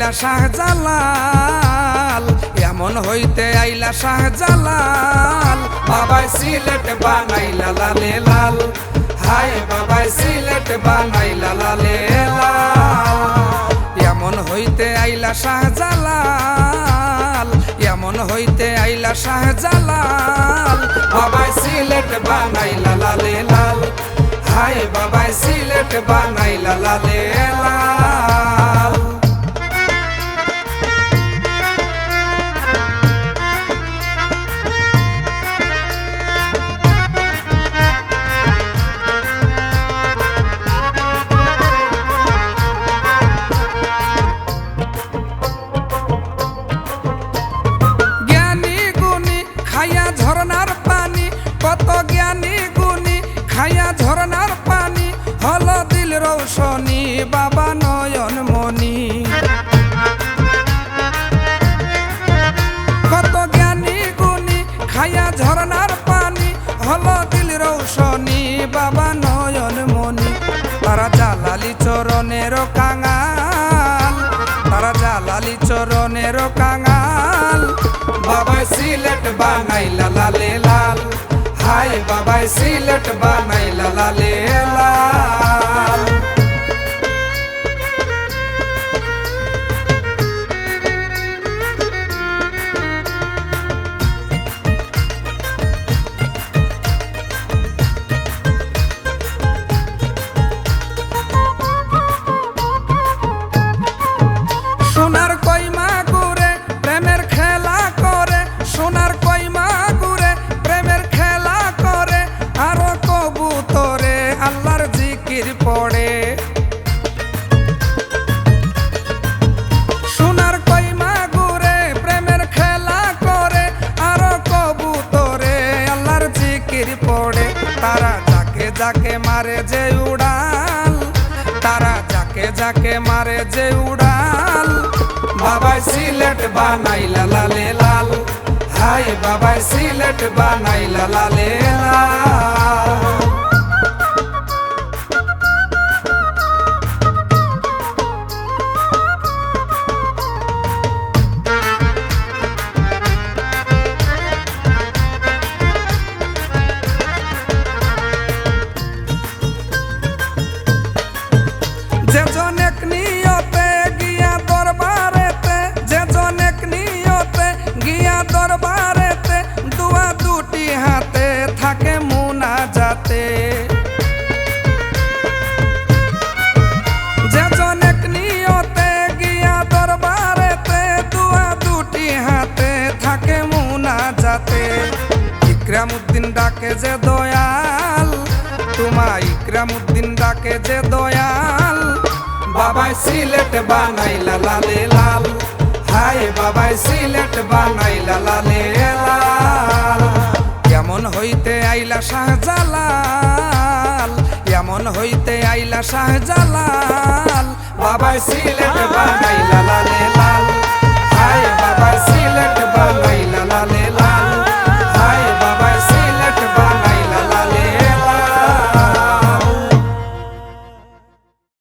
আইলা শাহজালাল, এমন হইতে আইলা শাহজালাল। বাবাই সিলেট বানাইলা লালে লাল, হায় বাবাই সিলেট বানাইলা লালে লাল। এমন হইতে আইলা শাহজালাল, এমন হইতে আইলা শাহজালাল। বাবাই সিলেট বানাইলা লালে লাল, হায় বাবাই সিলেট বানাইলা লালে লাল। খাইয়া ঝরনার পানি, কত জ্ঞানী গুণী খাইয়া ঝরনার পানি, হল দিল রৌশনী বাবা নয়ন মনি। কত জ্ঞানী গুণী খাইয়া ঝরনার পানি, হল দিল রৌশনী বাবা নয়ন মনি। তারা জালালি চরণের কাঙাল, তারা জালালি চরণের কাঙাল। বাবাই সিলেট বানাইলা লালে লাল, হায় বাবাই সিলেট বানাইলা লালে লাল। সোনার কইমা ঘুরে প্রেমের খেলা করে, সোনার কইমা ঘুরে প্রেমের খেলা করে, আরো কবুতরে আল্লাহর জিকির পড়ে। সোনার কইমা ঘুরে প্রেমের খেলা করে, আরো কবুতরে আল্লাহর জিকির পড়ে। তারা যাকে যাকে মারে যে উড়াল, তারা যাকে যাকে মারে যে উড়াল। বাবাই সিলেট বানাইলা লালে লাল, হায় বাবাই সিলেট বানাইলা লালে লাল। যে জনেক নিয়তে গিয়া দরবারেতে, যে জনেক নিয়তে গিয়া দরবারেতে, দুয়া দুটি হাতে থাকে মুনাজাতে। যে জনেক নিয়তে গিয়া দরবারেতে, দুয়া দুটি হাতে থাকে মুনাজাতে। ইকরামউদ্দিন ডাকে যে দয়াল, তোমা ইকরামউদ্দিন ডাকে যে দয়াল। বাবাই সিলেট বানাইলা লালে লাল, হায় বাবাই সিলেট বানাইলা লালে লাল। এমন হইতে আইলা শাহজালাল, এমন হইতে আইলা শাহজালাল। বাবাই সিলেট বানাইলা লালে লাল, হায় বাবাই সিলেট বানাইলা